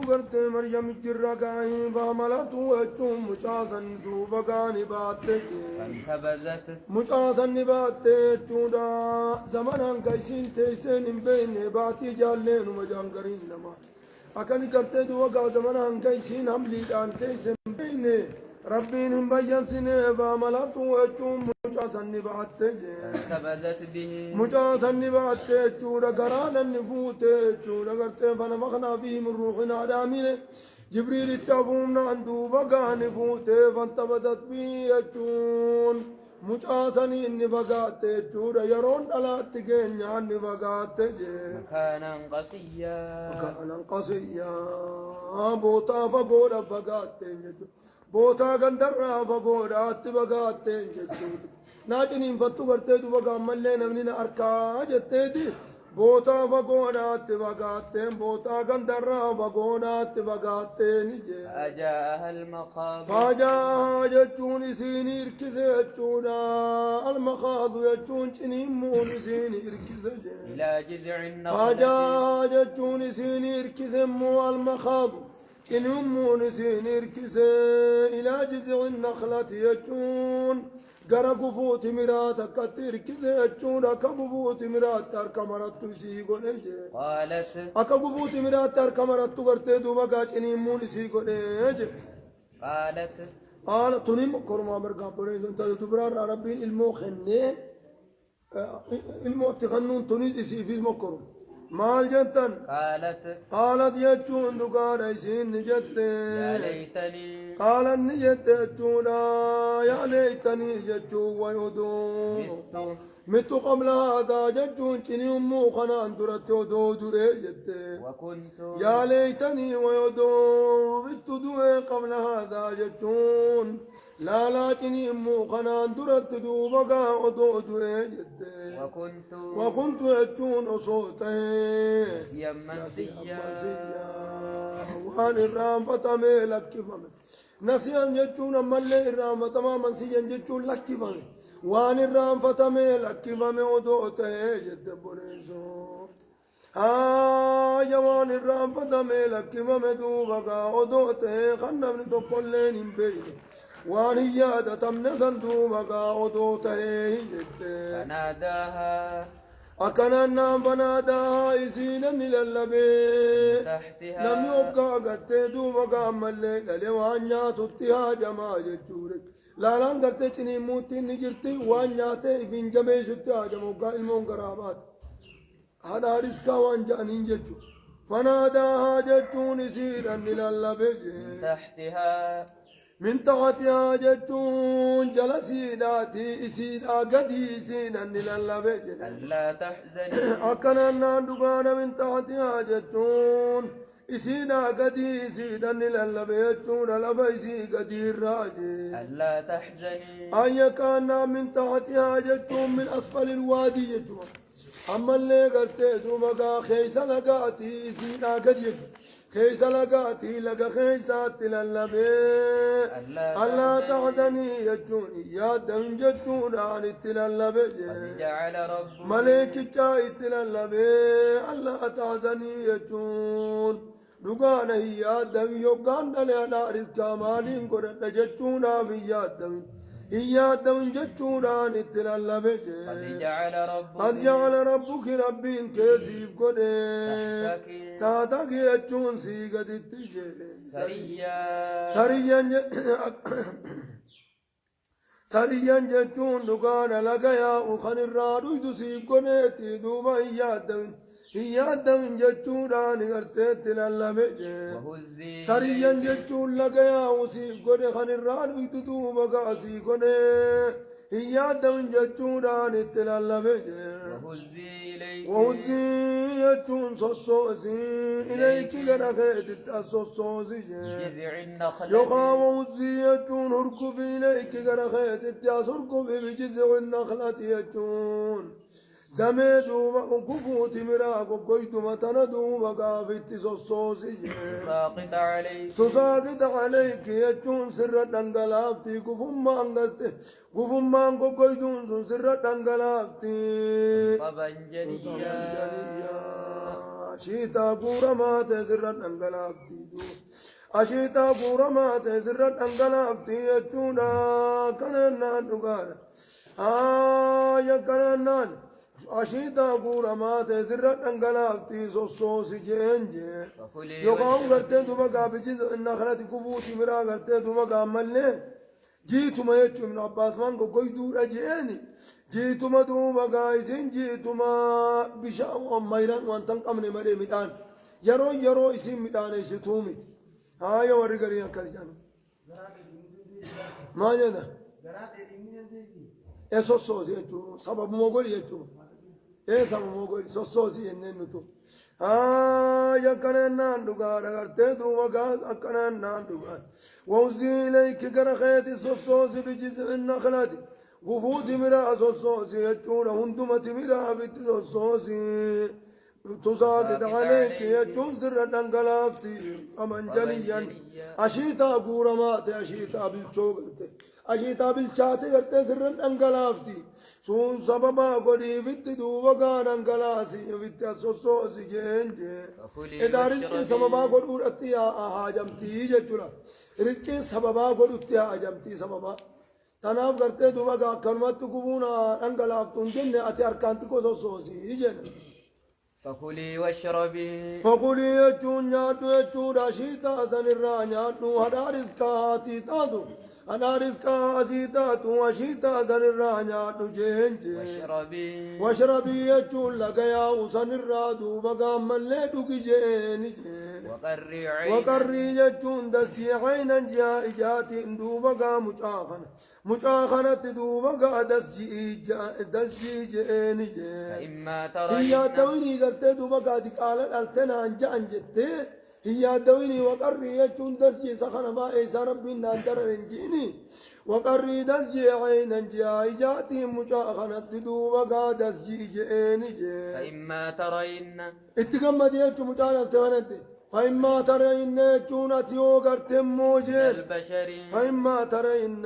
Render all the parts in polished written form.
قرت مريم الجرقاهي فعملته أجون مجاسا دوبا قانبات فانتبذت مجاسا نبات جودا زمنا كيسين تيسين بين باتي جالين ومجان قرين نما أكن قرت دوبا زمنا كيسين حملي دان تيسين بين ربين بيان سنه فعملته أجون مجاسا نبات فانتبذت به مجاسا نبات جودا قرانا نفوت جودا قرت فنفخنا فيه من روحنا دامين جبريل التابون عنده بقى نفوت فانتبذت به أجون مجاسني نفقات جودا يرون على تكين نفقات مكانا قصيا مكانا قصيا بوتا فقودا فقات بوتا قندر فقودا اتبقات ناجنين فتو قرتي دوبا ملين منين أركا جتيتي بوتا فقودا اتبقات بوتا قندر فقودا اتبقات نجي فأجاءها المخاض فاجا جتون سيني اركزي جتونا المخاض جتون چنيمون سيني اركزي إلى جذع النخلة فاجا جتون سيني اركزي مو المخاض چنيمون سيني اركزي إلى جذع النخلة يجون غرا قفوت مرات كتير كذا يجون أكا قفوت مرات ترك مرات تسيقون قالت أكا قفوت مرات ترك مرات تغرتي دوبا قاچنيمون سيقون قالت قال تنم كرما برغا بري انت تبرار ربي المخنه المعتقنون تنيز سي في مكرم مال جنتن قالت يجون دقار يسين نجت يا ليتني قال النجت يجونا يا ليتني يجو ويدو مت قبل هذا ججون چني امو خنان درت دو دري جت وكنت يا ليتني ويدو مت دو قبل هذا ججون لا لا چني امو خنان درت دو بقى دو دري جت وكنت يجون صوته نسيا منسيا وان الرام فتمي لكفم نسيا يجون ملي الرام تماما منسيا يجون لكفم وان الرام فتمي لكفم ودوته جد بريسو جوان الرام فتمي لكفم دوبا ودوته خنم تقلين بين وان هي تمن صندوبا ودوته جد فناداها أكننا بناداها إسينا للبي تحتها لم يبقى قد دوبا ملي للوانيا تتها جما جتورك لا لان قرتي چني موتي نجرتي وانياته فين جمي ستها جموكا المون قرابات هذا رزقا وانجانين جتو فناداها جتون إسينا للبي تحتها من تحتها جتون جلسيداتي إسيدا قدي سينا للبي ألا تحزني أكننا دقانا من تحتها جتون إسينا قدي سيدا للبي جتون لفيسي قدي الراجي ألا تحزني أي كان من تحتها جتون من أسفل الوادي جتون أما اللي قرتي دوبقا خيس لقاتي إسينا قدي جتون خيس لقاتي لقا خيسات للبي ألا تحزني يجوني يا دم جتون عن التلالبي قد جعل ربك ملك جاي التلالبي ألا تحزني يجون دقانا يا دم يوغان دلنا رزق مالين قرد جتون في يا دم يا دم جتون عن التلالبي قد جعل ربك ربين كيسيب قد تاتك يجون سيقد التجي سريا جتون دقانا لقيا وخن الرادو يدسيب قنيتي دوبا هيادم جتون راني قرتيت للبي سريا جتون لقيا وسيب قني خن الرادو يدوبا قاسي قني هيادم جتون راني للبي وهزي يجون صصوصي إليك قرأت الصصوصي يقام وهزي يجون هركب إليك قرأت هركب بجزع النخلة يجون دمي دوبا كفوت مراك قيد متن دوبا قافت صصوصي تساقط عليك يجون سر دنقلافتي كفما انقلت كفما قيدون سر دنقلافتي أشيتا قورما تزرت أنقلافتي أشيتا قورما تزرت أنقلافتي يجونا كننا نقالا يا كننا أشيتا قورما تزرت أنقلافتي سوسوسي جنجي يقام قرتين دوبا قابجي النخلة كفوتي مرا قرتين دوبا قامل جيتما يجو من عباس مانكو قيدور أجيني جيتما دوبا قايسين جيتما بشاء وميران وانتن قمني مري ميدان يرو اسم ميدان يستومت هاي ورقرين كذجان ما جدا سوسوسي يجو سبب موغول يجو سبب موغول سوسوسي يننتو يا كنان دوغا رغرتي دوغا كنان دوغا ووزي إليك كرخيتي سوسوسي بجزء النخلات قفوتي مرا سوسوسي يجون هندمتي مرا بيت سوسوسي تصادد عليك يجون سر دنقلافتي أمن جليا أشيتا قورمات أشيتا بالشوقرتي أشيتا بالشاتي قرتي سر دنقلافتي سون سببا قولي فيت دوبا دنقلاسي فيت سوسوسي جنجي إذا رزقي سببا قول أتي هاجمتي ججولا رزقي سببا قول أتي هاجمتي سببا تناف کرتے دوبا کا کلمت قبونا انگلافتون جنة أتي أركانتي کو سوسوسي جنة فكلي واشربي فقولي يجون نياتو يجون راشيتا سنرا نياتو هدارس كاتي تاتو هدارس كاتي تاتو وشيتا سنرا نياتو جنجي واشربي يجون لقيا وسنرا دوبا قامل دوكي جيني وقري يجون دسكي عينا جائجات دوبا مجاخنة دوبا دسجي جيني فإما هي ترين دويني قرتي دوبا قادي قالت ألتنا أنجتي هي دويني وقري يجون دسجي سخنا ما إيسا ربي ناندر رنجيني وقري دسجي عينا جائجاتي مجاخنة دوبا دسجي جيني فإما ترين اتقمد يجو مجاخنة تمنتي فإما ترين جونتي وقرت موجين البشر فإما ترين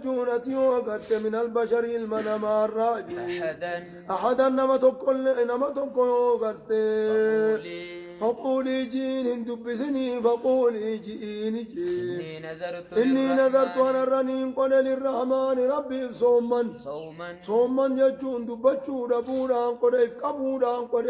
جونتي وقرت من البشر المنام الراجي أحدا نما تقول وقرت فقولي جين دبسني فقولي جيني جين إني نذرت أنا الرنين قل للرحمن ربي صوما يجون دبتشو ربونا قل إفكبونا قل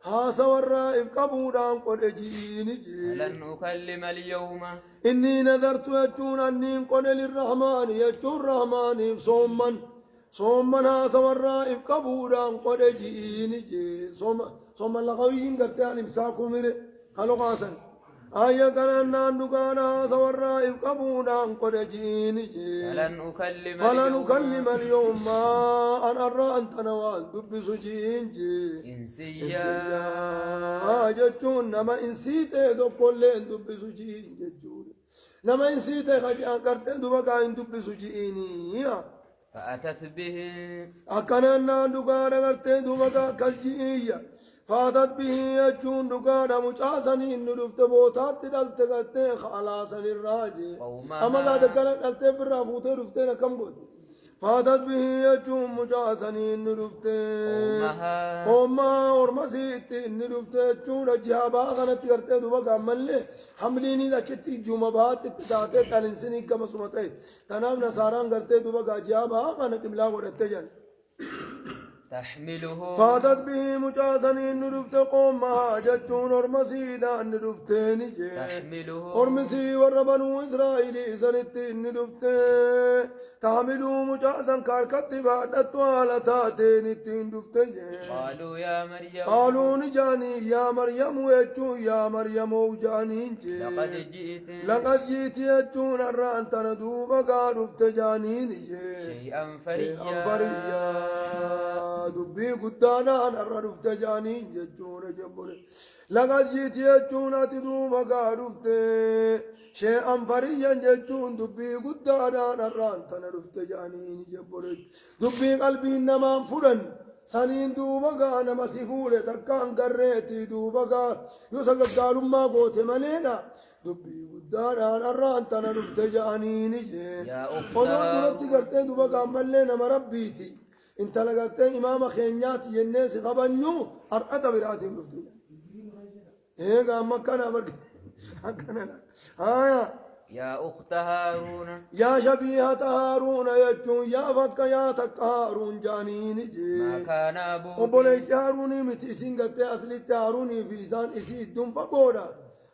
هاسورا إفكبودان قد جيني لن أكلم اليوم إني نذرت يجون أني قد للرحمن يجون الرحمن صوما هاسورا إفكبودان قد جيني صوما لغوين قرتان إمساكو ميري هلو قاسن آية كان دكانا هاسورا إفكبودان قد جيني فلن أكلم اليوم ما أنا أنت نوال دبسو جينجي إنسيا جتون نما إنسيته دو كلين دبسو جينجي نما إنسيته خجان كرتين دوبا إن دبسو جيني فأتت به أكننا دكانا كرتين دوبا كسجينيا فاتت به يجون دكانا مجاسني إنو رفت بوتات دلت كرتين خلاصني الراجي أما قاد كانت دلت برافوته رفتين كم قد فاتت به يجون مجاسني إنو رفت قوما ورمسيت إنو رفت يجون جهابا غنت كرتين دوبا كمالي حمليني دكتي جمبات تتاتي تنسيني كما سمتي تنام نصاران كرتين دوبا جهابا غنت بلا قرأت جان تحمله فاتت به مجاسني نرفت قومها جتون ورمسيدا نرفتين تحمله ورمسي وربنو إسرائيل سنت نرفت تحمله مجاسا كاركت بعدت على تاتين التين رفت قالوا يا مريم قالوا نجاني يا مريم ويجو يا مريم وجاني لقد جئت يجون الرانت ندوبا قالوا جانين شيئا فريا دبي قدانا نرى رفت جانين ججون جبولي لقد جيت يجون تدوما قارفت شيئا فريا ججون دبي قدانا نرى رفت جانين جبولي دبي قلبي نما فرن سنين دوبا قانا مسيفولة تكان قريتي دوبا قا يوسق قالوا ما قوت ملينا دبي قدانا نرى رفت جانين يا ودون أختها درتي قرتي دوبا قام ملينا مربيتي انت لقيت امام خينيات الناس غبنيو ارقد براتي مفتي إيه قام مكانا برك مكانا آية يا أخت هارون يا شبيهة هارون يجون يا فك يا تك هارون جانين ما جي كان أبوك وبولي هاروني متي سنگت أصلي هاروني في سان إسي دم فقودا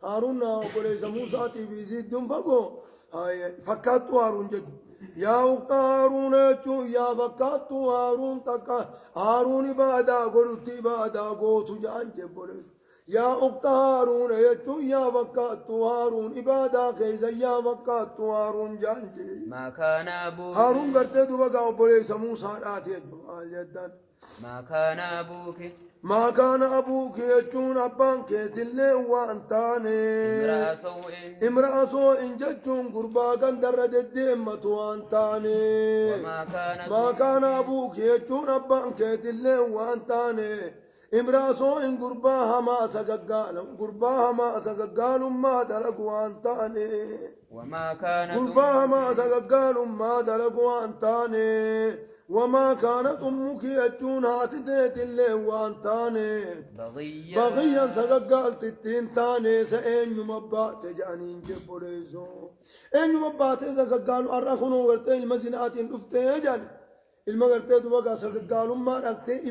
هارون وبولي موسى في زيد دم فقو هاي فكاتو هارون جدو يا أخت هارون يجون يا فكاتو هارون تك هاروني بادا قلتي بادا قوتو جان جبولي يا أخت هارون يجون يا فكاتو هارون إبادا كيزا يا فكاتو هارون جان جي ما كان أبوك هارون قرتي دوبا وبولي موسى آتي جدان ما كان أبوك ما كان أبوك يجون أبان كيتل وانتاني امرأة سوء ججون قربا قندر الدمة وانتاني ما كان أبوك يجون أبان كيتل وانتاني امرأة سوء قربا ما سققال ما دلق وانتاني وما كانت قربا ما سققال ما دلق وانتاني وما كانت أمك يجون هاتدت اللي وانتاني بغيا سققال تتين تاني سأين يمبات جانين جبريزو أين يمبات سققال أرخنو ورتين المزينات نفتي جاني المغرتي دوغا سققال ما رأتي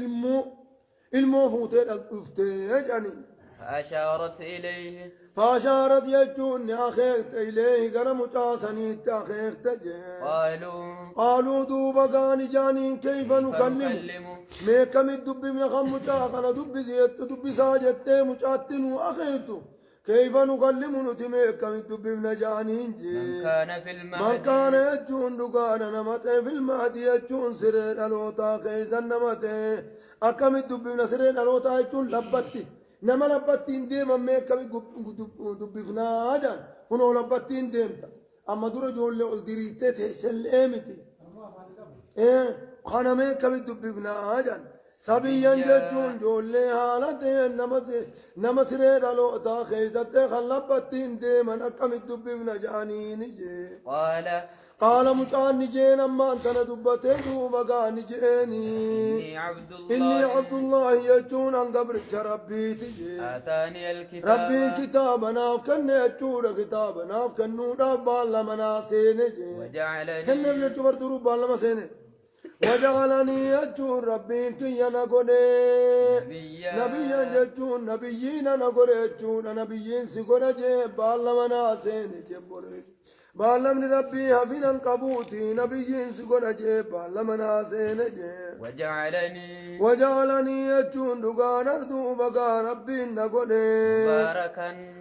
المو فوتي نفتي جاني فأشارت إليه فأشارت يجون أخيت إليه قرم جاسني تأخيت تجي قالوا دوبا قاني جانين كيف نكلم ميكم الدب من خم مجاقنا دب زيت دب ساجت مجاتن وأخيتو كيف نكلم نتميكم الدب من جانين جي من كان يجون دقانا نمته في المهدي يجون سرين الوطا خيزا نمته أكم الدب من سرين الوطا يجون لبتي نما لبتين ديما ميكا دبفنا جان هنو لبتين ديمتا اما دور جول ديريتي تحسل ايمتي ايه خانا ميكا دبفنا جان سبيا ججون جول حالتين نما سرير لو تا خيزت خلبتين ديما اكم دبفنا جانين جي قال مجان نجين أما أنت ندبته دوبا نجيني إني عبد الله يجون عن قبرك ربي تجي آتاني الكتاب ربي كتاب ناف كن يجور كتاب ناف كن نورا بالمنا سينجي وجعلني كن يجور درو بالما سيني وجعلني يجور ربي كي نقولي نبيا يجون نبيين نقول يجون نبيين سيقول جي بالمنا سينجي بوري بالمن ربي هفنا قبوتي نبيين سقول أجيب بالمنا سينجي وجعلني يجون دقان أردو بقى ربي نقولي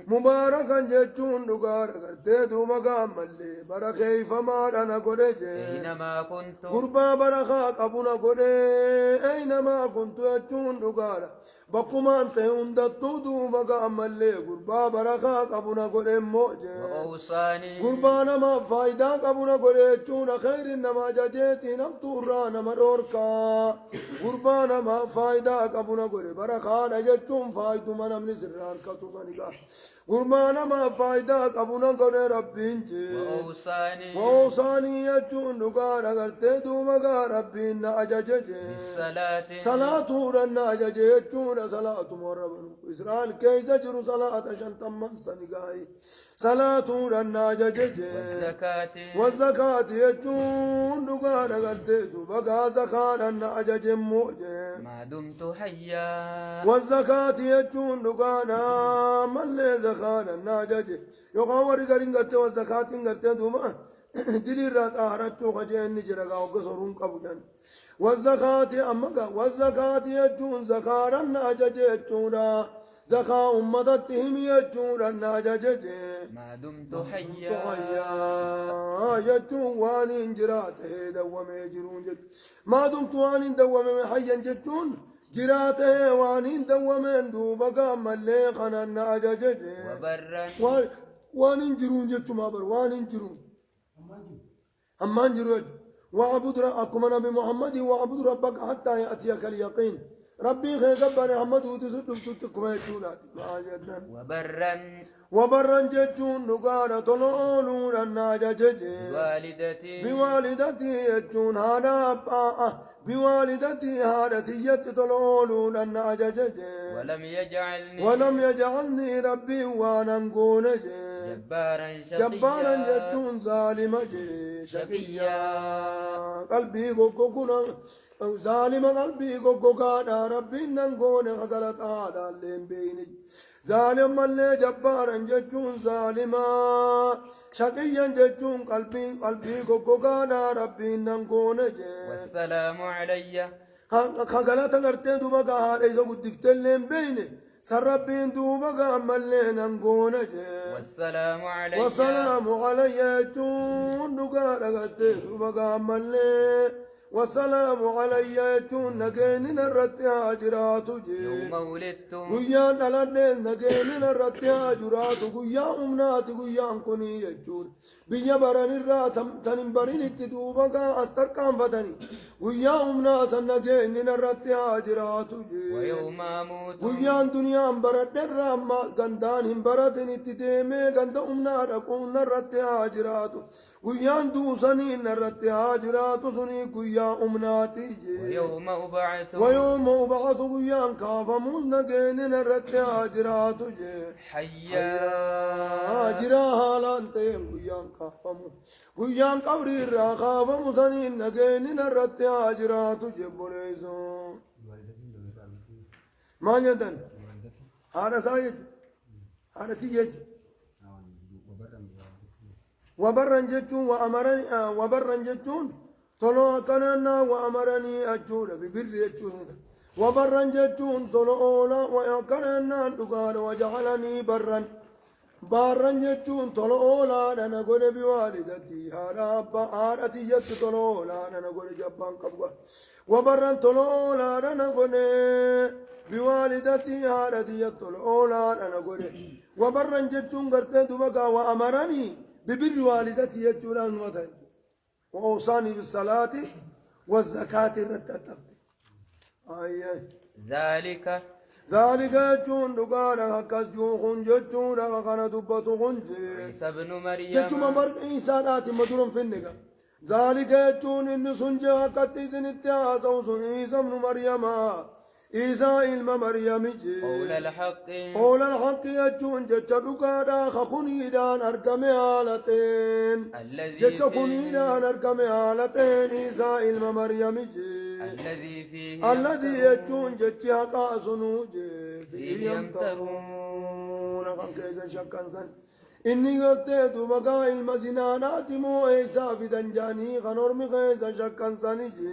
مباركا يجون دقان قرتي بقى ملي بركي فما نقولي أينما كنت قربا برخاك أبو نقولي أينما كنت يجون دقان بقما أنت هندتو بقى ملي قربا برخاك أبو نقولي موجي وأوصاني قربا نما فايدة قبونا قريتشون خير نما جاجيتي نمتورا نما دوركا قربانا ما فايدة قبونا قري برخان جاجون فايدو من امن سرار كتوفانيقا قربانا ما فايدة قبونا قري ربينجي وأوصاني يجون نقار أغرتي دومقا ربينا أجاجي صلاة رنا أجاجيتشون صلاة مربن إسرائيل كيزا جرو صلاة شنطم من سنقاي صلاة رنا أجاجي والزكاة يجون دقار غرتيتو بقى زكاة أن أجج موجه ما دمت حيا والزكاة يجون دقانا من لي زكاة أن أجج يقاور غرين غرتي والزكاة غرتي دوما دليل رات أهرتو خجين نجرقا وقصرون قبجان والزكاة أمكا والزكاة يجون زكاة أن أجج يجون زكاة أمتهم يجون أن أجج ما دمت حيا يجون وان جراته دوم يجرون جد ما دمت وان دوم حيا جتون جراته وان دوم دوبا ملي خنن أجج وبرا وان جرون جت ما بر وان جرون أمان جرون وعبد ربك نبي محمد وعبد ربك حتى يأتيك اليقين ربي خير بني محمد ودسد تكما يجولات ما جدا وبرا وبرا جتون نقال طلولون الناجا ججي بوالدتي بوالدتي يجون هذا بوالدتي هذا تيت طلولون الناجا ججي ولم يجعلني ربي وانا نقول جبارا جتون ظالم شقيا قلبي قوقنا ظالم قلبي قوقنا ربي نقول غلط هذا اللي بيني ظالم اللي جبارا جتون ظالما شقيا جتون قلبي قوقنا ربي نقول والسلام علي خغلط غرتي دوبا هذا إذا قد تفتلين بيني سربين دوبا ملين نقول والسلام علي والسلام علي جون نقال غرتي دوبا ملين والسلام علي جون نجين نرتي هاجرات يوم ولدت ويا نلنا نجين نرتي هاجرات ويا أمنات ويا أنكوني جون بيا براني الرات تنم بريني تدوبا أستر كام فتني ويا أمنات نجين نرتي هاجرات ويوم أموت ويا الدنيا برد الرام غندان هم بردني تدمي غند أمنا ركون نرتي هاجرات ويا دوسني نرتي هاجرات سني ويا أمناتي ويوم أبعث ويا كافمون نجين نرتي هاجرات حيا هاجرا هالانتين ويا كافمون ويا قبري راخافم سني نجين نرتي هاجرات جبريزون ما يدن هذا سايد هذا تيجي وبرن جتون وأمرني وبرن جتون طلوا كننا وأمرني أجود ببر جتون وبرن جتون طلوا وكننا دقار وجعلني برا بارن جتون طلوا لا أنا قول بوالدتي هذا أبا هذا تيجي طلوا لا أنا قول جبان قبوا وبرن طلوا لا أنا قول بوالدتي هذا تيجي طلوا لا أنا قول وبرن جتون قرت دبقا وأمرني ببر والدتي يجولان وطن وأوصاني بالصلاة والزكاة الرتتفت ذلك يجون دقانا هكذا جوخون جتون هكذا دبتو خنجي عيسى ابن مريم جتون مرق إنسانات مدرم في النقا ذلك يجون إن سنجا هكذا إذن اتعاسوا سن عيسى ابن مريم عيسى علم مريم قول الحق يجون جتا دقانا خخنيدان أرقم حالتين جتا خنيدان أرقم حالتين عيسى علم مريم الذي يجون جتا حقا سنوج فيه يمترون خان كيزا شكا سن إني قلت بقى المزنانات مو عيسى في دنجاني خنور مغيزا شكا سنجي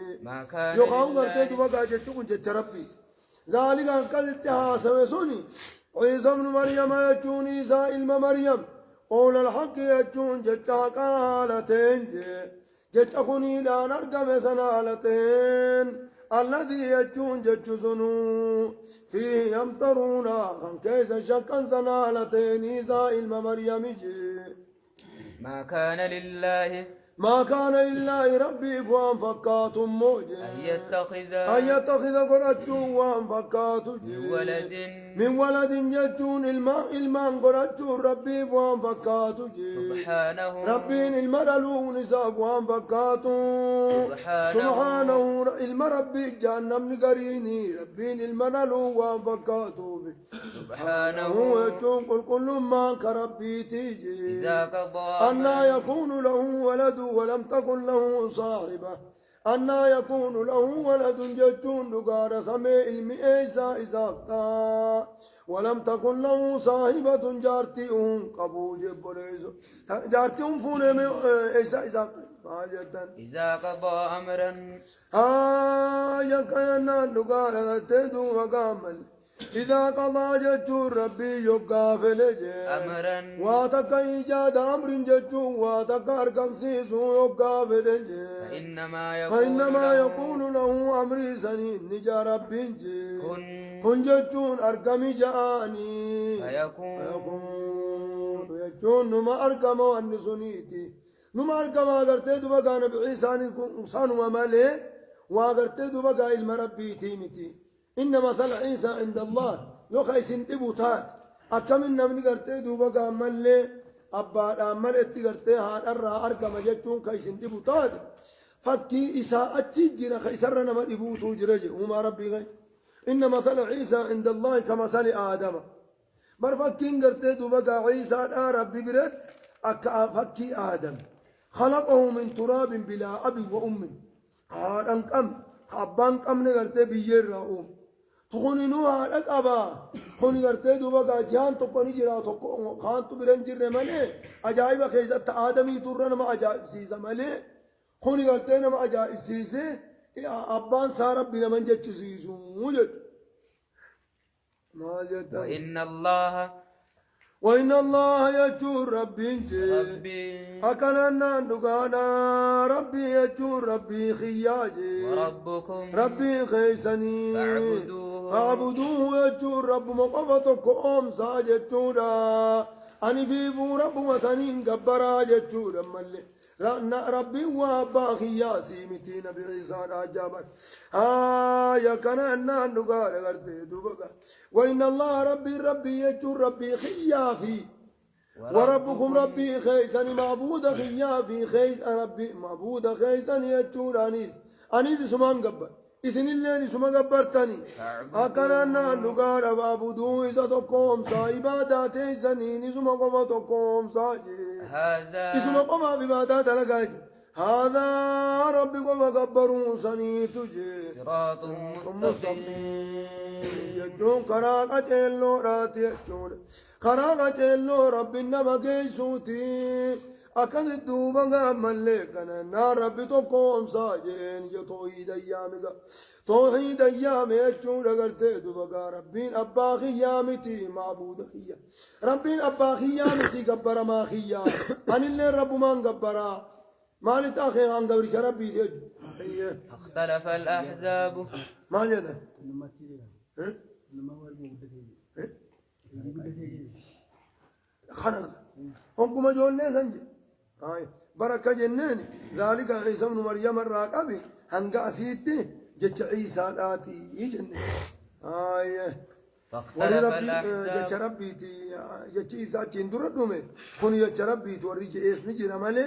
يقاو قلت بقى جتا جتا ربي ذلك قد سويسوني عيسى ابن مريم يجون عيسى علم مريم قول الحق يجون جتا قالتين جتا خني لا نرقم سنالتين الذي يجون جتشزنو فيه يمطرون خن كيس شكا سنالتين عيسى علم مريم ما كان لله ربي فوان فكات موجه أن يتخذ قرأتون وان فكات من ولد جتون الماء قرأتون ربي فوان فكات ربي المرلون نساب وان فكات سبحانه المربي جهنم نقريني ربي المرلون وان فكات سبحانه يجون كل ما كربي تيجي إذا قضى أنا يكون له ولد ولم تكن له صاحبة أنا يكون له ولد جتون دقار سمي المئيسا إزاقتا ولم تكن له صاحبة جارتيهم قبو جبريزو جارتيهم فون إيسا إزاقتا إذا قضى أمرا يكينا دقار تدو وقامل إذا قضى جتون ربي يبقى في أمرا واتك إيجاد أمر جتون واتك أرقم سيسو يبقى في فإنما يقول له أمري سنين نجا ربي كن جتون أرقم جاني فيكون جتون نما أرقم وأن سنيتي نما أرقم أغرتي دبقى نبي عيسى صنو ملي وأغرتي دبقى المربي تيمتي إن مثل عيسى عند الله يوكايس انتبوتات أكم النمني قرتي دوبا قامل لي أبا قامل اتقرتي هاد أرى أرقم جتشون كايس انتبوتات فكي إساءة جرى خيسرنا ما إبوتو جرجي وما ربي غي إن مثل عيسى عند الله كمثل آدم برفكين قرتي دوبا عيسى ربي برد أكا فكي آدم خلقه من تراب بلا أب وأم هذا أنكم أبان كم نقرتي بيجر رأوم تكوني نوها لك أبا كوني قرتي دوبا جان تكوني جرا تكون خان تبرن جر ملي أجايب خيزة آدمي تورنا ما أجايب سيزة ملي كوني قرتي ما أجايب سيزة أبان سارب بنا من جت سيزو موجد ما جت وإن الله يجور ربي أكننا نقانا ربي يجور ربي خياجي وربكم ربي خيسني فاعبدوه يجور رب مقفتكم ساجتورا أني في بو رب مسنين قبرا جتورا ملي ربي وابا خياسي متين بعيسان عجابت يا كننا نقانا غرتي دوبك وإن الله ربي يجور ربي خيافي وربكم ربي خيسني معبود خيافي خيس ربي معبود خيسني يجور أنيس سمان قبر إسن اللي سما قبرتني أكننا نقانا وابدو إذا تقوم سايبادات إسنين سما قفتكم ساجي اسم قما ببادات لقاج هذا ربكم وكبروا سني تجي صراط مستقيم يجون خراقة جلو راتي يجون خراقة جلو ربنا مقيسوتي أكد الدوبا ملكنا نار ربي تقوم ساجين يتوحيد أيامك توحيد أيام يجون لقرتي دوبا ربين أبا خيامتي معبود خيام ربين أبا خيامتي قبر ما خيام أن اللي رب ما قبرا ما لتاخي عن قبرك ربي يجو اختلف الأحزاب ما جدا خنق هم جول لي سنجي هاي بركة جنين ذلك عيسى ابن مريم الراقبي هنقا أسيدي جتش عيسى الآتي جنين هاي وري ربي جتش ربي تي جتش عيسى تندر دومي كون جتش ربي توري جيس نجي رمالي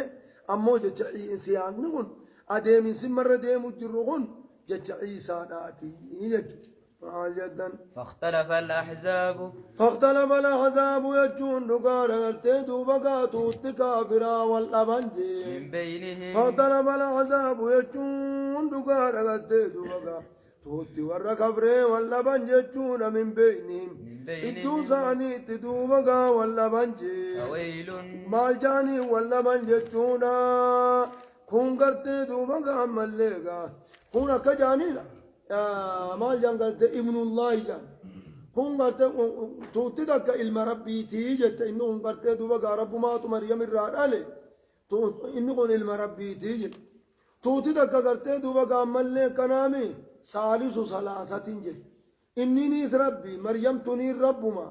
أمو جتش عيسى نقول أديم سمر ديم جرغون جتش عيسى الآتي جدا فاختلف الأحزاب يجون نقال ارتدوا بقاتوا التكافرا والأبنجي من بينهم فاختلف الأحزاب يجون نقال ارتدوا بقاتوا التكافرا والأبنجي يجون من بينهم إدو ثاني تدوا بقا والأبنجي فويل مالجاني والأبنجي يجون كون ارتدوا بقا ملقا كون أكجاني لا مال جانغالت ابن الله جان كون غالت توتي دك علم ربي تيجت انه غالت دوبا رب ما مريم الرادله تو انه كون علم ربي تيجت توتي دك غالت دوبا مل كنامي ثالث ثلاثه جت انني ربي مريم تني رب ما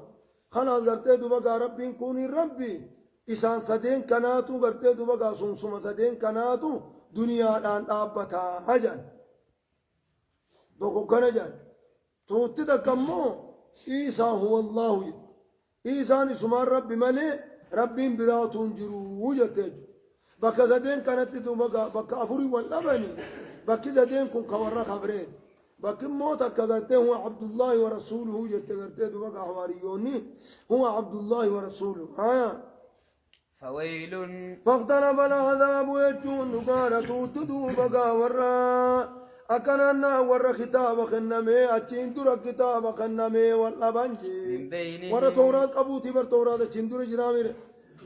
خلاص غالت دوبا ربي كوني ربي إسان سدين كناتو غالت دوبا سمسم سدين كناتو دنيا دان دابتا هجان دوكو كنجان توتي دكمو إيسا هو الله إيسا نسمان ربي ملي ربي براتون جرو جتج بكا زدين كانت تو بكا أفوري واللبني بكا زدين كن كورا خبرين بكا موتا كذلته هو عبد الله ورسوله جتغرته تو بكا حواريوني هو عبد الله ورسوله فويل فاختلف العذاب يجون نقال توتدو بكا ورا أكننا ورا كتاب خنمي أتشين درا كتاب خنمي ولا بنجي ورا تورات أبوتي بر تورات أتشين درا جرامير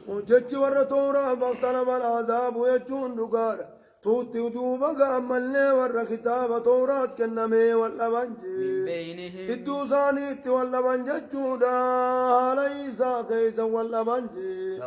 وجتش ورا تورات فاختلف العذاب يجون نقال توتي دوبا قاملني ورا كتاب تورات خنمي ولا بنجي إدو ثاني ولا بنجي جودا ليس كيس ولا بنجي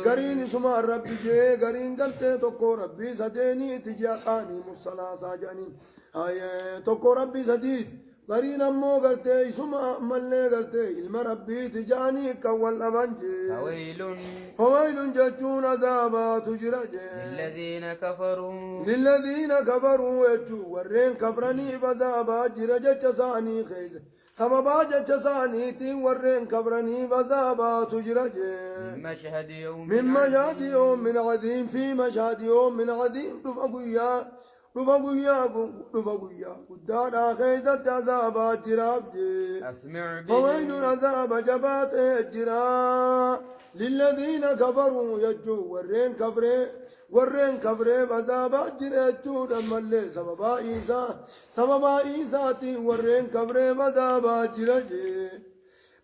قرين سما ربي جي قرين قلت تكو ربي سديني تجاقاني مصلا ساجاني هاي تكو ربي سديد غرين أمو قرتي سما ملي قرتي إلما ربي تجاني كوال أبنجي فويل فويل جتون عذابا تجرج للذين كفروا للذين كفروا يجو ورين كفرني بذابا جرج جساني خيز سببا جساني تي ورين كفرني بذابا تجرج من مشهد يوم من مشهد يوم من عظيم في مشهد يوم من عظيم رفقويا قدانا خيزت عذابا جراف جي أسمع فويل بهم العذاب جبات الجرا للذين كفروا يجو ورين كفري بذاب جريتو دمالي سببا إيسا تي ورين كفري بذاب جرجي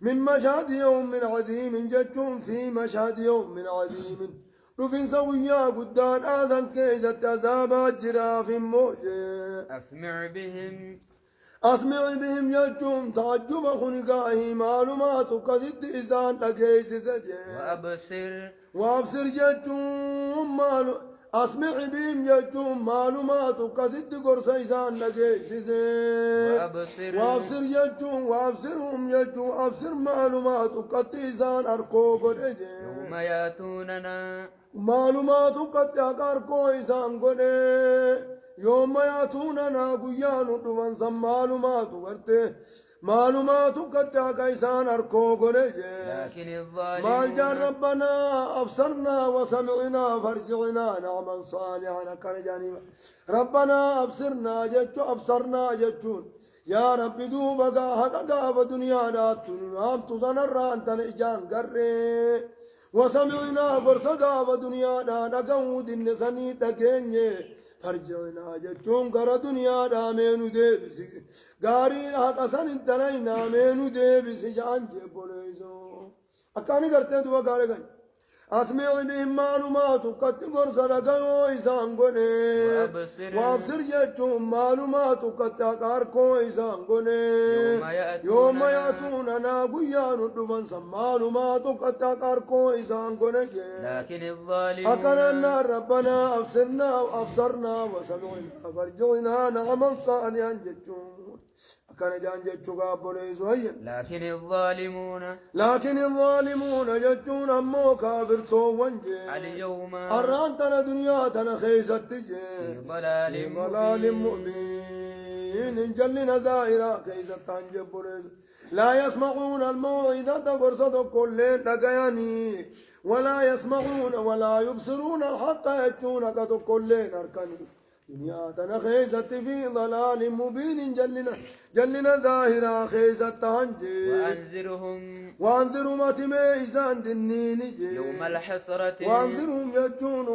من مشهد يوم من عظيم جتون في مشهد يوم من عظيم رفين سويا قدان آذن كيزت عذاب جراف موجه أسمع بهم يجوم تعجب خنقائه معلومات قصد إذان تكيس سجي وأبصر يجوم أسمع بهم يجوم معلومات قصد قرص إذان تكيس وأبصر يجوم وأبصرهم يجوم أبصر معلومات قد إذان أركو قد يوم يأتوننا معلومات قد أركو إذان قد يوم يأتوننا قيان دوان سم معلومات ورته معلومات قد كيسان أركو قريجي لكن الظالمون مال جار ربنا أبصرنا وسمعنا فرجعنا نعمل صالحا كان جانبا ربنا أبصرنا جتون يا رب دوبا حقا بدنيا داتوني وام تصنر أنت نجان قري وسمعنا فرصقا بدنيا داقود النساني دقيني فرجعنا جتون قرى دنيا دامينو ديبس قارين حقا سن دلينا مينو ديبس جان جبوليزو أكاني قرتين دوا قاري قاني أسمع بهم معلومات قد قرص لقيو إسان قني وابصر جتون معلومات قد أقاركو إسان قني يوم يأتوننا قيان الدفن سم معلومات قد أقاركو إسان قني لكن الظالمون أكننا ربنا أبصرنا وسمعنا فرجعنا نعمل صالحا جتون أكن جان جتشوغا بوليزو هيا لكن الظالمون جتون أمو كافر تو وانجي اليوم أرانتنا دنيا تنا خيست تجي في ضلال مبين جلنا زائرا خيست تنجب بوليزو لا يسمعون الموعظة فرصة كل دقياني ولا يسمعون ولا يبصرون الحق يجون قد كل أركاني دنيا تنا خيزت في ضلال مبين جلنا ظاهرا خيزت هنجي وانذرهم اتميزان دنيني يوم الحسرة وانذرهم يجون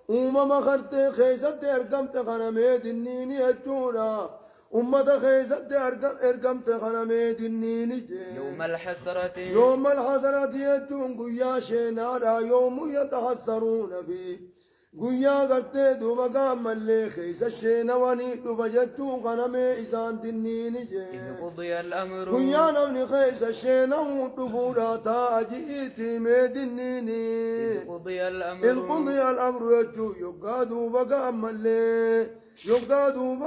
أمم خرت خيزت ارقمت غنمي دنيني يجونا أمة خيزت ارقمت غنمي دنيني يوم الحسرة يجون قيا شينارا يوم يتحسرون فيه قويا قرتي دوبا قام اللي خيس الشينواني دوبا جتو غنمي إسان دنيني جي قضي الأمر قويا نمني خيس الشينو دوفورا تاجيتي مي دنيني قضي الأمر يجو يقا دوبا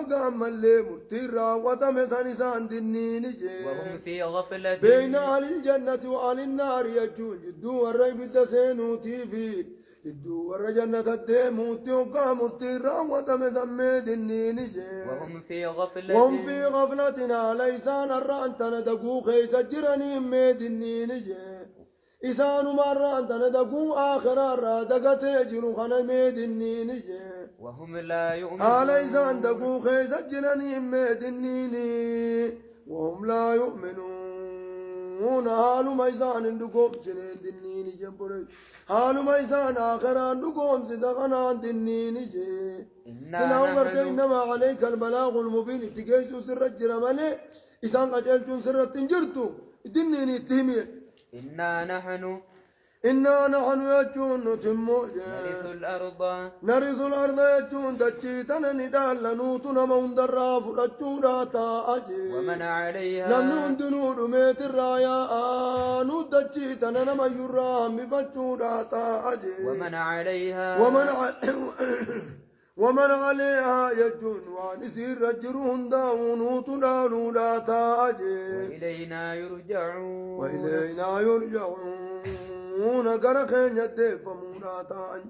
قام اللي مرتيرا وتمسان إسان دنيني جي وهم في غفلة بين أهل الجنة وأهل النار يجو جدو الريب الدسينو تيفي جدو ور جنة الديمو تيوقا مرتيرا وتمسمي دنيني جي وهم في غفلتنا ليسان الرانتنا دقو خيس جراني مي دنيني جي إسان مرانتنا دقو آخر الرادقة جنو خنمي دنيني جي وهم لا يؤمنون ليسان دقو خيس جراني مي دنيني وهم لا يؤمنون حالو ميزان دقوم سنين دنيني جنبوري حالو ميزان آخران دقوم سيزغنان دنيني جي سناو قرد إنما عليك البلاغ المبين اتقيتو سرت جرمالي إسان قجلتون سرت تنجرتو دنيني اتهميت إنا نحن يجون نتمو نرث الأرض يجون دجيتنا ندال لنوتنا مندرا فرجونا تاجي ومن عليها نمنون دنور ميت الرايا آنو دجيتنا نما يرام بفجونا تاجي ومن عليها يجون وانسير رجرون داون تنالوا لا تاجي وإلينا يرجعون وإلينا يرجعون قرخين يدفمونا تاج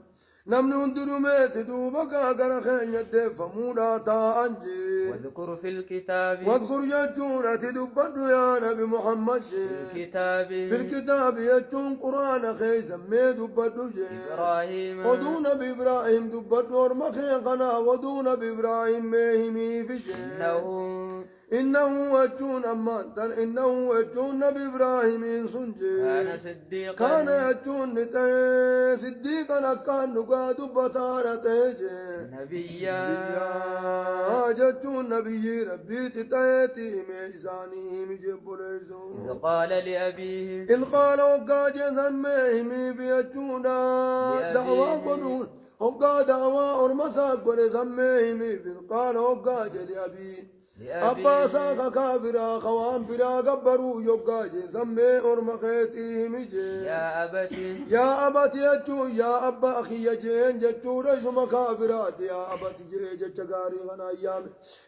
نمن هندرمت دوبك قرخين يدفمونا تاجي واذكر في الكتاب واذكر يجون تدبر يا نبي محمد في الكتاب يجون قرآن خي سمي دبر إبراهيم ودون بإبراهيم دبر مخي قنا ودون بإبراهيم مهمي في إنه وجون أمان إنه وجون نبي إبراهيم سنجي كان يجون صديقا كان نقاد بطارة نبيا جتون نبي ربي تتأتي ميزاني مجب إذ قال لأبيه إذ قال وقاج ذنبه في يجونا دعوة قنون وقا دعوة أرمسا قل ذنبه إذ قال وقاج لأبيه أبا ساقا كافرا خوان برا قبروا يقاج سمي أرمقيتي مجي يا أبتي يجو يا أبا أخي يجين جتو رجم كافرات يا أبتي جيجة جغاري غنا أيام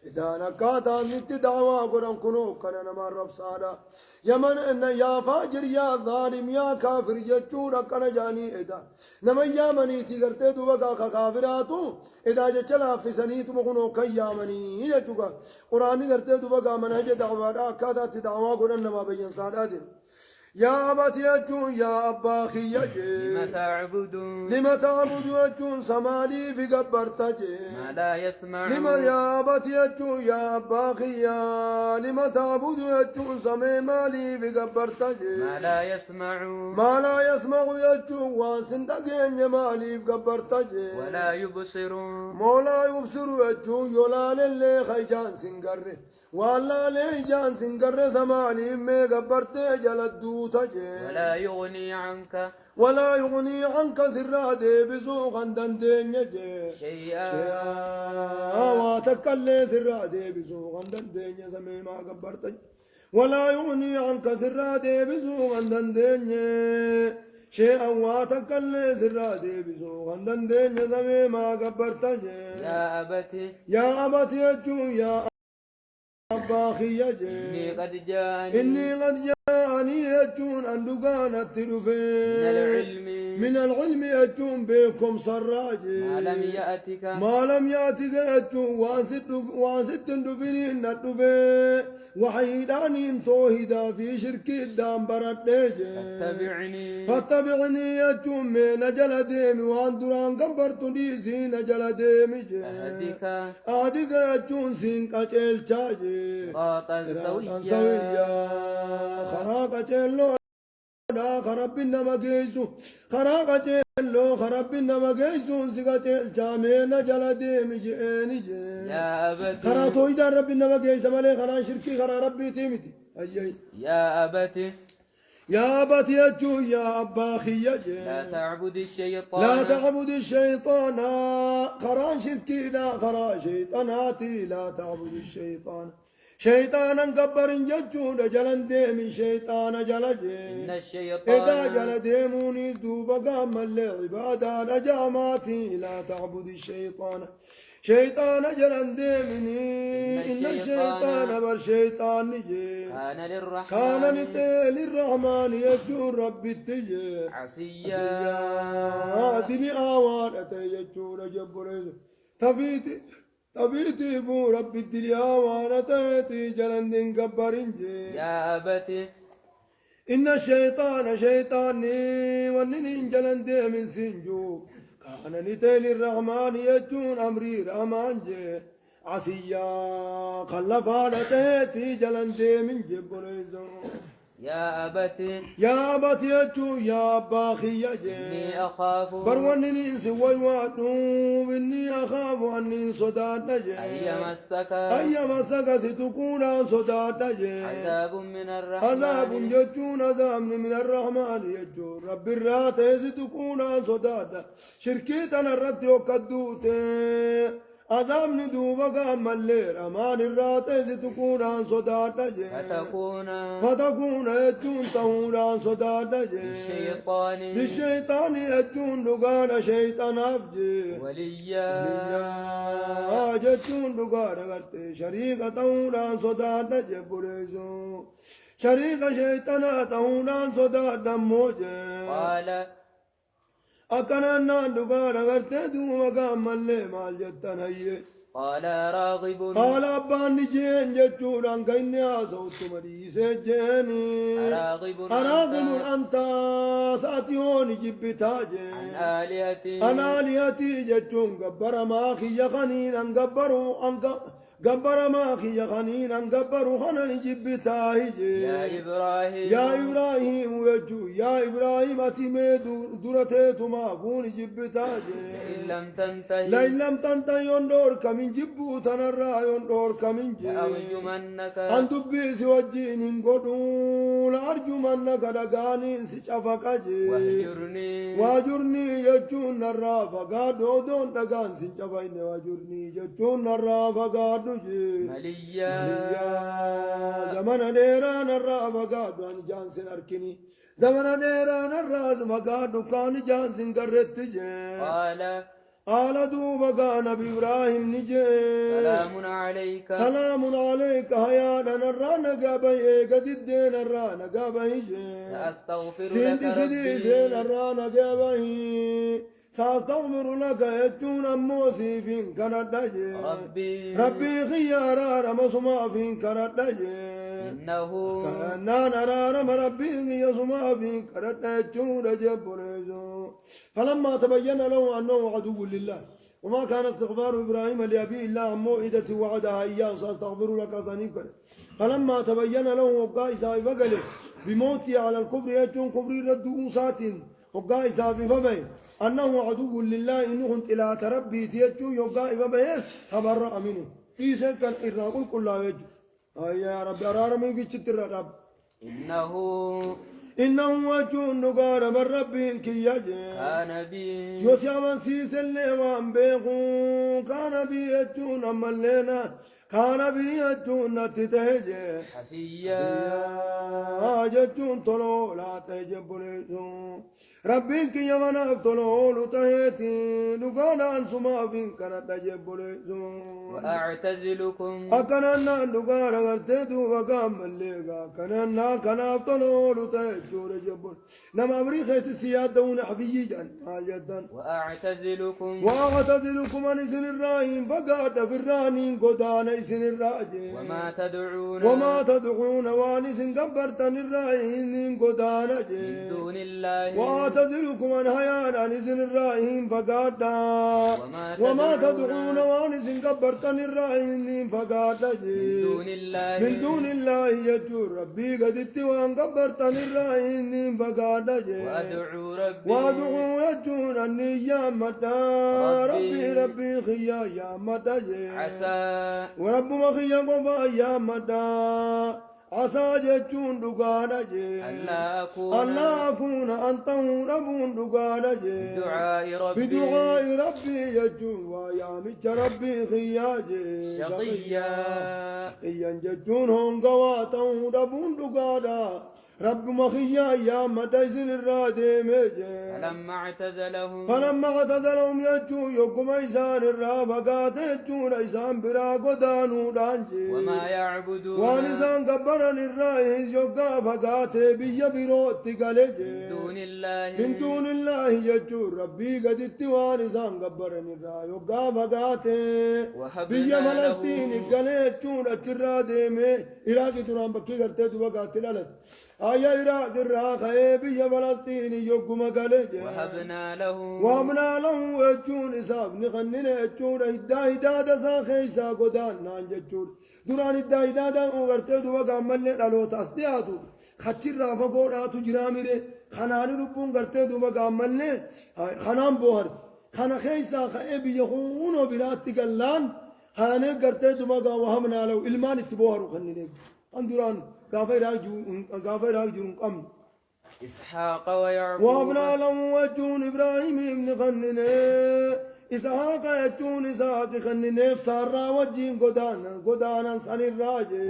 إذا نكاتا نت دعوا قرم كنو كننا مرف سادا يمن إن يا فاجر يا ظالم يا كافر جتو ركنا جاني إذا نما يامني تغرتي دوبا كافراتو إذا جتلا في سنيت مغنو كيامني يجوكا قرآن کرتے تو بگا منہج دعوات آکادا تی دعوا قرآن نما بین سادا دے يا أبت يجون يا أبا أخي لم تعبدون لما تعبد يجون سمالي في قبرتجي ما لا يسمع لما يا أبت يجون يا أبا أخي لما تعبد يجون سمي مالي في قبرتجي ما لا يسمع ما لا يسمع يجون واسندقين مالي في قبرتجي ولا يبصر مولا يبصر يجون يولان اللي خيجان سنقره والله ليجان سنقر سمالي مي قبرتي جلدو ولا يغني عنك سرادي بسوقا دندين شيئا واتكالي سرادي بسوقا دندين سمي ما قبرتي ولا يغني عنك سرادي بسوقا دندين شيئا واتكالي سرادي بسوقا دندين سمي ما قبرتي يا أبتي يجو يا أبا أخي إني قد جاءني يجون أندقان التلفين من العلم يجون بكم سراجي ما لم يأتك يجون واسد دفنين الدفين وحيدان توهدا في شرك الدام بردجي فاتبعني يجون من نجل ديمي وان دران قبرت ديسي نجل ديمي أهدك يجون سينك أجل شاجي صراطا سويا خراق جلو خراب النما جيسو خراق جلو خراب النما جيسو سكتل جامين جلدي مجيني يا أبتي خراتو إذا رب النما جيس مالي خرا شركي خرا ربي تيمتي أيي يا أبتي يا أبتي يجو يا أبا أخي لا تعبد الشيطان لا تعبد الشيطان خرا شركي لا خرا شيطاناتي لا تعبد الشيطان شيطانا قبر ججون جلن ديمي شيطان جلجي إن الشيطان إذا جل ديموني دوبا قام العبادة نجاماتي لا تعبد الشيطان شيطان جلن ديمني إن الشيطان بر شيطان نجي كان للرحمن يجون ربي التجي عصيا دني آوان أتيجون جبريز تبيتي فو ربي الدنيا وانا تاتي جلن قبرنجي يا أبتي إن الشيطان شيطاني ونني جلن دي من سنجو كان نتيل الرحمن يجون أمري رحمانجي عسيا خلفانا تاتي جلن دي من جبريزو يا أبتي يجو يا أبا أخي إني أخاف برونني إنسي ويواتنوب إني أخاف أني صداد نجي أي مسك ستكون صداد نجي عذاب جتون عذاب من الرحمن يجو رب الرات ستكون صداد شركيتنا الرد يقدوت عذابني دوبا قام الليل أمان الراتز تكون عن صداد نجي فتكون يجون تهون عن صداد نجي للشيطان يجون دقان شيطان أفجي وليا جتون دقان غرتي شريك تهون عن صداد نجي بريزو شريك شيطان تهون عن صداد نموجي قال أكننا دقان غرتي دوبا قام الليل مال جتن هيه قال راغب قال أبان جين جتشوران كيني أصوت مريسة جيني أراغب أنت ساتيون جبتا جين أنا آليتي جتشون قبر ما خي خنين أن قبروا قبر ما خي خنين أن قبروا خنن جبتا يا إبراهيم وجو يا إبراهيم أتمي درتي تمافون جبتا جين لئن لم تنتهي يندور كمين جبو تنرى يندور كمين جي أن تبيس وجين قدون أرجمنك دقانين سيشافك جي واجرني يجون نرى فقادو دون دقان سيشافين واجرني يجون نرى فقادو جي مليا زمن ديرا نرى فقادو أن جانسن أركني زمن ديرا نرى فقادو كان جانسن قررت جي قال دوبا كان بإبراهيم نجي سلام عليك هيا نرانا قابي قد الدين نرانا قابي سيدي سيدي سين نرانا قابي سأستغفر لك يجون أموسي فين كانت ربي خيارا رمسما فين كانت إنه كأننا نرى ربي يسمع فين كانت يجون جبريزو فلما تبين له أنه عدو لله وما كان استغفار إبراهيم لأبيه إلا عن موعدة وعدها إياه سأستغفر لك أسانيب فلما تبين له وقع إسحاق فقال بموتي على الكفر يجون كفر رد سات وقع إسحاق فبين أنه عدو لله إنه كنت إلى تربي تيجو يوقع فبين تبرأ منه إيسا كان إرناقل كلها يجو يا رب أرارمي في شتر رب إنه وجون نقار من ربي كي يجي كان بي يوسيا من سيس اللي وان بيقون كان بي يجون أما اللينا كان بي يجون نتتهجي حفيا ججون طلو لا تهجب بليسون ربين كي يمن أفتلو لتهيتي نقار أنسما فين كانت تجب بليسون وأعتزلكم أكننا نقار غرتدو وقام الليقا كننا كنافتلو لتهجور جبل نما بريخيت السيادة حفيي جان جدا وأعتزلكم عن إذن الراهين فقاد في الرانين قدان إذن الراجين وما تدعون وان إذن قبرتن الراهين قدان جين دون الله وأعتزلكم عن هيان عن إذن الراهين فقاد وما تدعون وان إذن قبرتن الراهين فقاد جين من دون الله يجور ربي قد اتوان قبرتن الراهين فقاد جين وادعو يجون أني يا مدى ربي خيا يا مدى عسى ورب ما خيا قفا يا مدى عسى جتون دقانا جي الله أكون أنت رب دقانا جي بدعاء ربي يجون ويا مج ربي خيا جي شقيا جتون هم قواتا رب دقانا رب مخيا يا مدايزن الرادي ميجي فلما اعتزلهم يجو يقوم إيسان الرافقات يجون إيسان برا قدانو دانجي وما يعبدون وانسان قبرن الرئيس يقا فقات بيا بروت قلجي من دون الله يجو ربي قد اتوانسان قبرن الرئيس يقا فقات بيا فلسطين قلجون اترادي مي إراقي تران بكي قرتي دوقات لالت آيا إراق الراقة بيا فلسطين يقوم قلجي وابنا له وجون إساب نغنين أجون إدا دسا خيسا قدان نان ججون دوران إدا وغرتي دوقا ملي لالو تصدياتو خچر رافا قوراتو جراميري خناني ربون غرتي دوقا ملي خنان بوهر خنا خيسا خيبي يخونو بلاتي قلان خاني غرتي دوقا وهمنا له إلمان اتبوهرو خنيني اندوران غافي راجون قم إسحاق ويعقوب وابنا له وجون إبراهيم ابن خننه إسحاق يجون إسحاق خننيف سارا وجين قدانا سن الراجي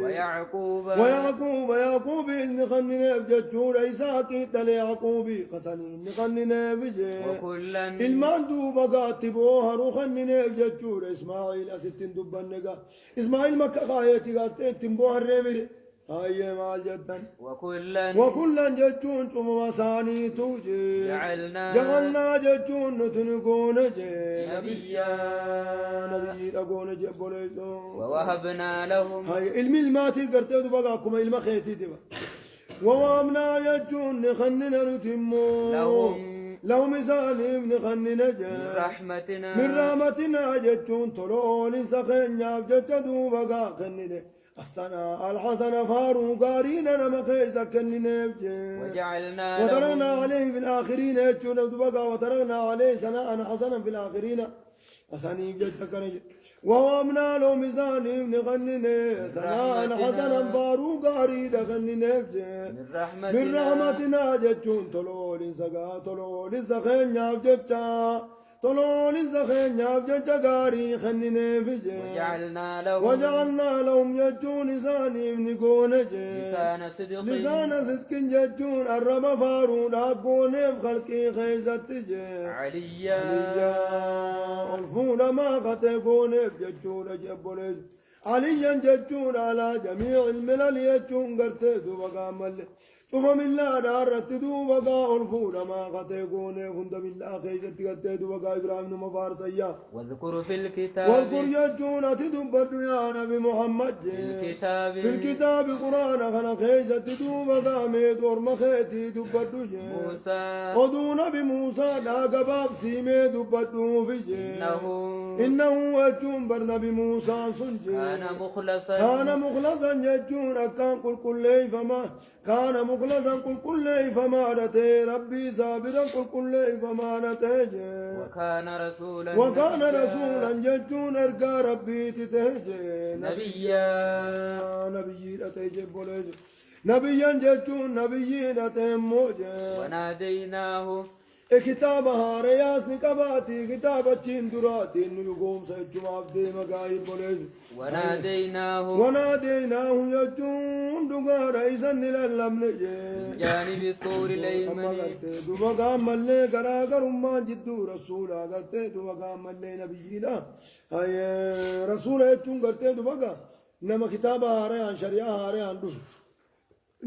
ويعقوب إن خننيف ججور إسحاق دل يعقوبي خسنين خننيف جي المان دوبا قاتبوها رو خننيف ججور إسماعيل أستن دبنقا إسماعيل مكة خايتي قاتين تنبوها الرمير هاي مال جدا وكلا جتون ثم مساني توجي جعلنا جتون نتنقون جي نبي أقون جي بوليزو ووهبنا لهم هاي علم الماتي قرتوا بقاكم علم خيتي تبا ووهبنا جتون نخننا نتمو لهم زالم نخننا جي من رحمتنا جتون طلول سخن جتدو بقا خننا السنة الحسن فارو قارين نما كيزا كننا وتركنا عليه في الآخرين يجون بقى وتركنا عليه سناء حسنا في الآخرين أساني جتكنا ووامنا له ميزان ابن غننا سناء حسنا فارو قارين غننا من رحمتنا جتون طلول سقا طلول سخين جتا طلول زخين يابجج قاري خنني فجي وجعلنا لهم يجون زاني نقون جي لسان صدق يجون الرب فارون أقون بخلقي خيزت جي عليا الفون ما قتقون بججون جبولج عليا ججون على جميع الملل يجون قرتدو وقامل شوف من لا دارت دوبا الفول ما قتيقون فند بالله خيزت قتي دوبا إبراهيم مفارسيا واذكر في الكتاب واذكر يجون تدبر يا نبي محمد في الكتاب قرآن خنا خيزت دوبا ميد ورمخيتي دبر موسى ودون بموسى لا قباب سيمي دبر في إنه يجون برنبي موسى سنجي كان مخلصا يجون أكان كل فما كان مخلصا كل فما رتي ربي صابرا كل فما رتي وكان رسولا ججون ارقى ربي تتهجي نبي رتي بولج نبيا ججون نبي رتي موجي وناديناه كتاب هارياس نكباتي كتاب تشين دراتي نيقوم سجم عبدي مقايد بوليز وناديناه يجون دقار ايسن للم نجي جانب الطور الايمن دبقا ملي قراقر ما جدو رسولا قلت دبقا ملي نبينا هاي رسولا يجون قلت دبقا نما كتاب هاريان شريعة هاريان دوس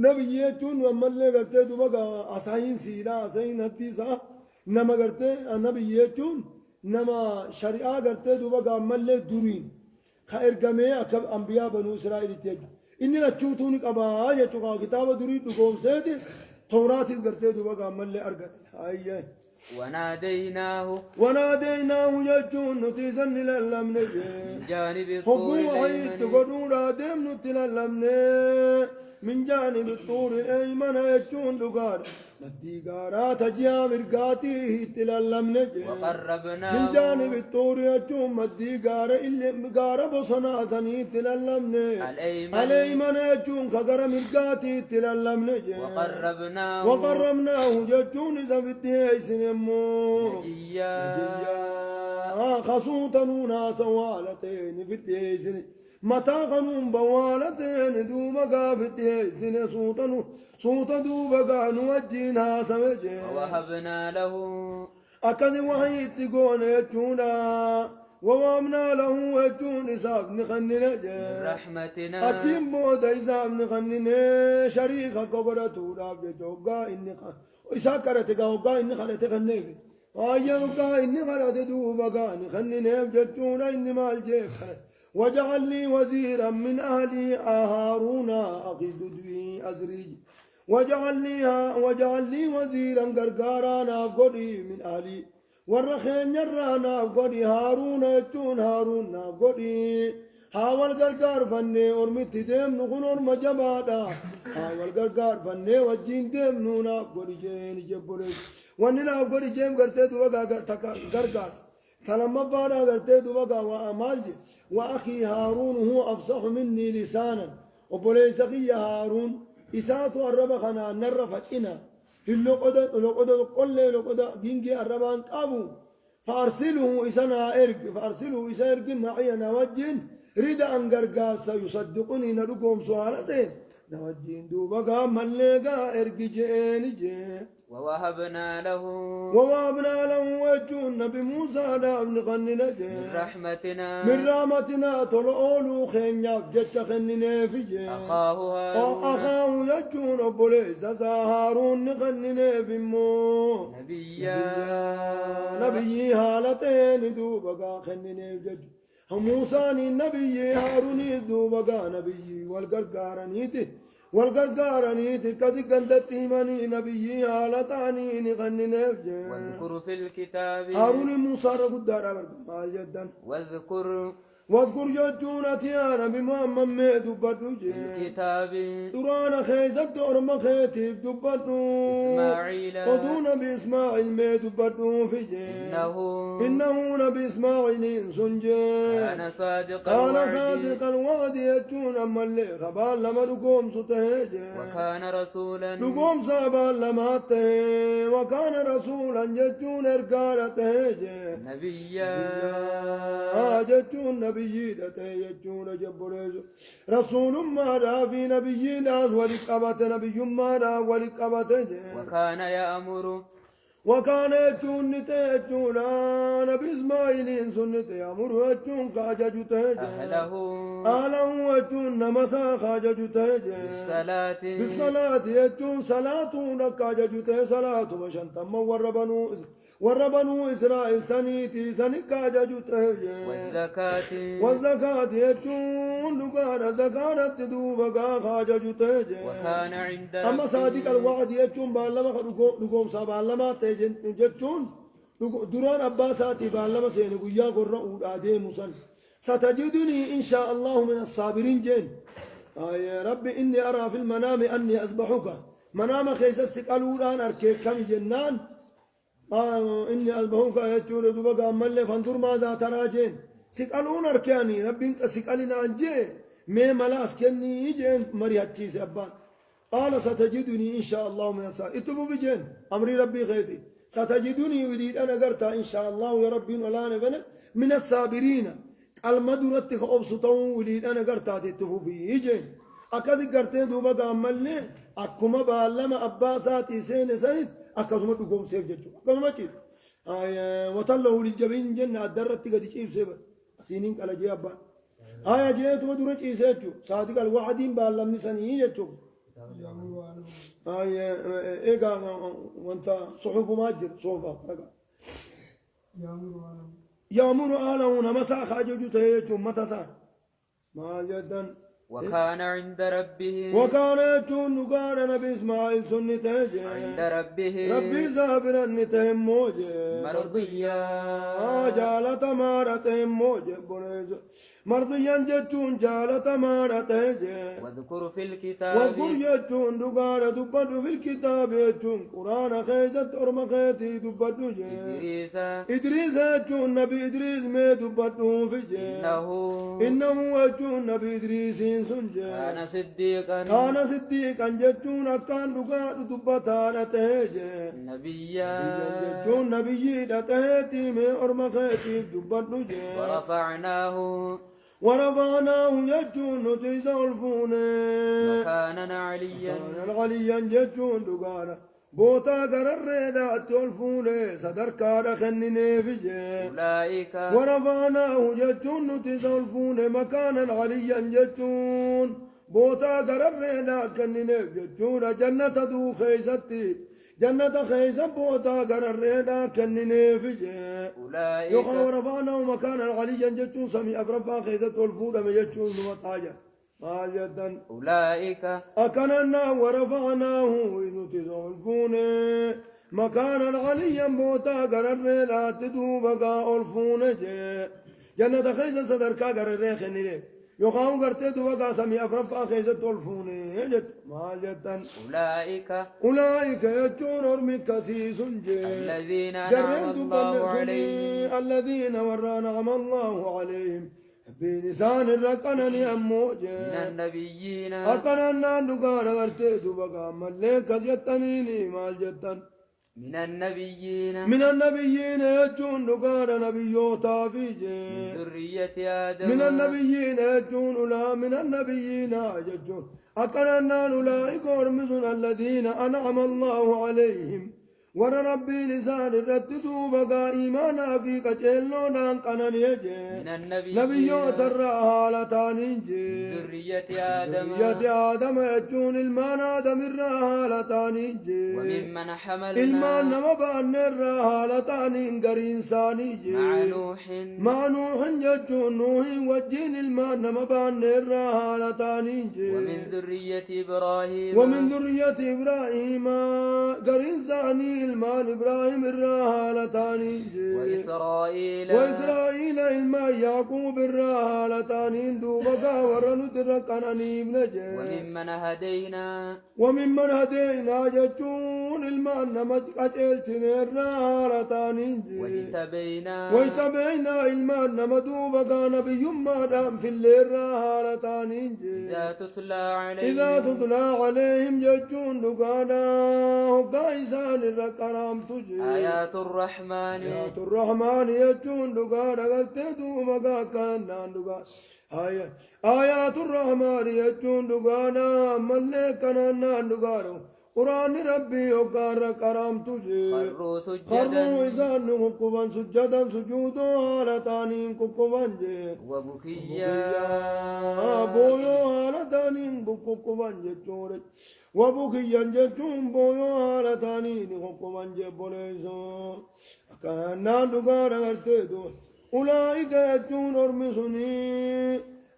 نبي يجون وملي قلت دبقا أساين سيلا أساين حديثا نما قلت نبي يجون نما شريعة قلت دبقا ملي دورين خير جميع أكب أنبياء بنو إسرائيل تيجوا إني لتشوتوني كبا يجوا كتاب دورين تقوم سيد توراة قلت دبقا ملي أرقد هاي وناديناه يجون نتيزن للم نجي جانب الطور الايمن تقولون رادم نتللم من جانب الطور الايمن يجون دقار نديقارا تجيا مرقاتي تللم نجي من جانب الطور يجون مديقارا اللي مقارا بصنا سني تللم الايمن يجون كقرا مرقاتي تللم نجي وقربناه يجون اذا في الدهي سنمو نجيا خصوتنونا سوالتين في الدهي سنمو متى قانون بوالتين دوبا في الدهيسن صوت دوبا نوجينها سمجي ووهبنا له أكد وحيد تقول يجونا ووامنا له يجون إساب نخننا رحمتنا أتيم بودا إساب نخننا شريكا قبرة تورا بجوغا إني إساك كرتك وقا إني خلتك النبي وقا إني خلت دوبا نخننا بجونا إني مال جيب وجعل لي وزيرا من أهلي هارون أخي ددوي أزريج وجعل لي وزيرا قرقارا نافقري من أهلي والرخين يرانا نافقري هارون يتون هارون نافقري حاول قرقار فني ورمت ديم نخون ورم جبادا حاول قرقار فني وجين ديم نافقري جين جبري واني نافقري جيم قرتد وقا قرقار كلام فارا قلت دوبا وأمالج وأخي هارون هو أفصح مني لسانا وبوليس أخي هارون إساتو الربا خنا نرفت إنا اللقدة قل لقدة جينجي الربان قابو فأرسله إسنا إرق فأرسله إسا إرق معي نوجين رد أن قرقار سيصدقني ندقهم سؤالتين نوجين دوبا قام الليقا إرق جين جين ووهبنا له ووابنا له وجون نبي موسى دابن قننا جين من رحمتنا من رحمتنا طلعوا خينيا جتش خننا في جين أخاه هارون أخاه يجون بوليس هارون نقننا في مو نبيا نبي هالتين دوبا خننا جج موسى نبي هارون دوبا نبي والقرقارنيتي كذي قندت إيماني نبي هالتاني نقننا في جين واذكر في الكتاب هارون موسى رقود دارا مال جدا واذكر جاتونتي أنا بمحمد ميدو بدو جي الكتاب درانا خيزة دورما خيتي بدو إسماعيل ودونا بإسماعيل ميدو بدو في جي إنه نبي إسماعيل سنجي كان صادق الوعد يجون أما اللي خبال لما لقوم ستهجي وكان رسولا لقوم سابال لما تهي وكان رسولا يجون إرقارة تهجي نبيا جتون نبي يجون جبريز رسول ما را في نبي ناس ولقبت نبي ما را ولقبت وكان يأمر وكان يجون تجون نبي إسماعيل سنة يأمر يجون خاجة أهله يجون نمسا خاجة بالصلاة يجون صلاة نكاجة صلاة مشان تم وربنو إسرائيل سنيتي سنكاجة والزكاة يجون لقار زكاة تدوبا خاجة وكان عند أما صادق الوعد يجون بالما لقوم سابالما تجون دران أباساتي بالما سينقو يا قرأ آدي مسل ستجدني إن شاء الله من الصابرين جين يا ربي إني أرى في المنام أني أذبحك منام خيس السقالوران أركيك كم جنان إني أذبحك يجون دوبا ملي فانظر ماذا ترى جين سقالون أركياني ربي إنك سقالنا أنجي مي ملاس كني جين مريحتي سيبان قال ستجدني إن شاء الله من الصابرين اتفوا بجين أمري ربي خيتي ستجدني وليد أنا قرتا إن شاء الله يا ربي ولا نغنى من الصابرين المدرت خبصتون وليد أنا قرتا تتفوا فيه جين أكاد قرتين دوبا قامل أكما بالما أباساتي سين سنت أكاسما دوكم سيف جتشو أكاسما جيت وطلعوا للجبين جنة الدرت قد يجيب سيبا سينين كلا جيابا جيت مدرت إيسيتشو صادق الوعدين بالما نساني جتشو إيقا وانت صحف ماجر صوفا يامر آله نمسا خاجو تهيجو متسا ما جدا وكان عند ربه وكان يجون نقار نبي إسماعيل سنة عند ربه ربي زابرا نتهم موجه مرضيا جالة مارتهم موجه مرضيا جتون جالة مارته واذكر في الكتاب واذكر جتون نقار دبدو في الكتاب يجون قرآن خيزت أرم خيتي دبدو إدريس يجون نبي إدريس ما دبدو في إنه يجون نبي إدريس كان صديقا جتون أكان دقاء دبتان تهجي نبيا جتون نبي تهتي من أرم خيتي دبدو ورفعناه يجون تزولفون مكانا عليا جتون دقانا بوتا قرر تولفون صدر كار خنني في أولئك ورفعناه جتون تزولفون مكانا عليا جتون بوتا قرر خنني جتون جنة دو خيستي جنة خيزة بوتا قرر كنني في أولئك يقول رفعناه مكانا عليا جتون سمي أفرفا خيزة تولفون مجتون ومتاجا جدا أولئك أكننا ورفعناه إذ تزولفون مكانا عليا بوتا قرر لا تدوبقا ألفون جنة خيزة صدركا قرر خنني يقام قرتي دوغا سمي أفرفا خيزة تولفوني ما جدا أولئك يجون أرمي كسيس الذين أنعم الله عليهم الذين ورى نعم الله عليهم بلسان الرقنني أموج من النبيين أكننا نقال قرتي دوغا ملين كسيتنيني ما جدا من النبيين من النبيين يجون دقار نبيوتا في جين ذرية آدم من النبيين يجون أولى من النبيين يجون أكننا أولئك ورمزون الذين أنعم الله عليهم ور ربي لسان الرتدو بقى إيمانا في كتلو دان قنن يجي من النبيين نبيوت الرحالتان يجي ذرية آدم ذرية آدم يجون المان آدم الرحالتان يجي وممن حملنا المان نمبان الرحالتان قرين ساني يجي مع نوح مع نوح يجون نوح وجين المان نمبان الرحالتان يجي ومن ذرية إبراهيم ومن ذرية إبراهيم قرين ساني المان إبراهيم الرحالتان وإسرائيل وإسرائيل إلما يعقوب الرحالتان دوبكا ورنت الرقناني بنجي وممن هدينا وممن هدينا جتون المان نمج قتلتن الرحالتان واجتبينا المان نمدوبكا نبي ما دام في الرحالتان إذا تتلى عليهم جتون دقانا وقايسان الرقرام تجي آيات الرحمن يجون دقانا قلتدو مقا كان دقانا آيات الرحمن يجون دقانا ملك كان دقانا قرآن ربي وقار كرام تجي خروا إذان قبا سجدا سجودا هالتانين قبا جي وبكيا بويو هالتانين قبا جي چورج وبكيا جتون بويو هالتانين قبا جي بوليسو كان دقانا ارتدو أولئك يجون ارمسني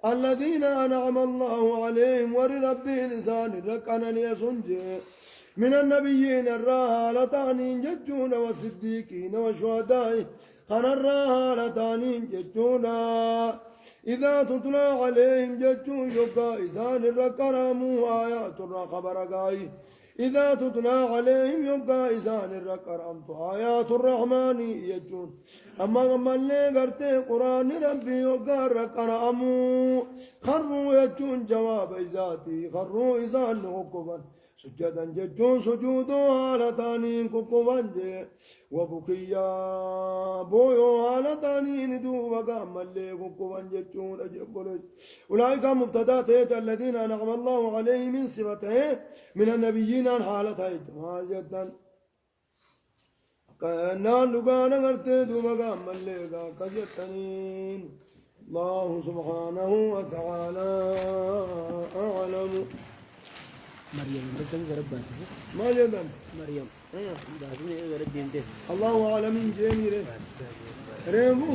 الذين أنعم الله عليهم وربي لسان ركنا يسنجي من النبيين الرحالتان ججون والصديقين والشهداء خن الرحالتان ججون إذا تتلى عليهم ججون يبقى إسان الركرام آيات الرخبر إذا تتلى عليهم يبقى إسان الركرام آيات الرحمن يجون أما اللي قرتي قرآن ربي يبقى الركرام خروا يجون جواب ذاتي خروا إسان نقبا سجدا ججون سجودو هالتانين كوكوان جي وبكيا بويو هالتانين دوبا قام اللي كوكوان ججون أجبولج أولئك مبتدات الذين أنعم الله عليهم من صفته من النبيين عن حالته جمال جدا كأننا نقانا نرتي دوبا قام اللي كجتنين الله سبحانه وتعالى أعلم مريم بدم غربات ما جدا مريم دازمي غرب دينته الله أعلم من جميل ريمو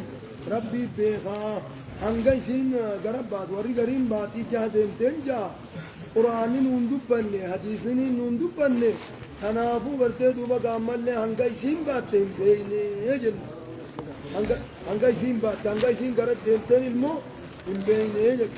ربي بيخا هنگايسين غربات وري غريم باتي جادم تنجا قرآن نندبني حديث نندبني تنافو غرتي دوبا قامل هنگايسين باتين بيني يجل هنگايسين بات هنگايسين غرت ديمتن المو بيني يجل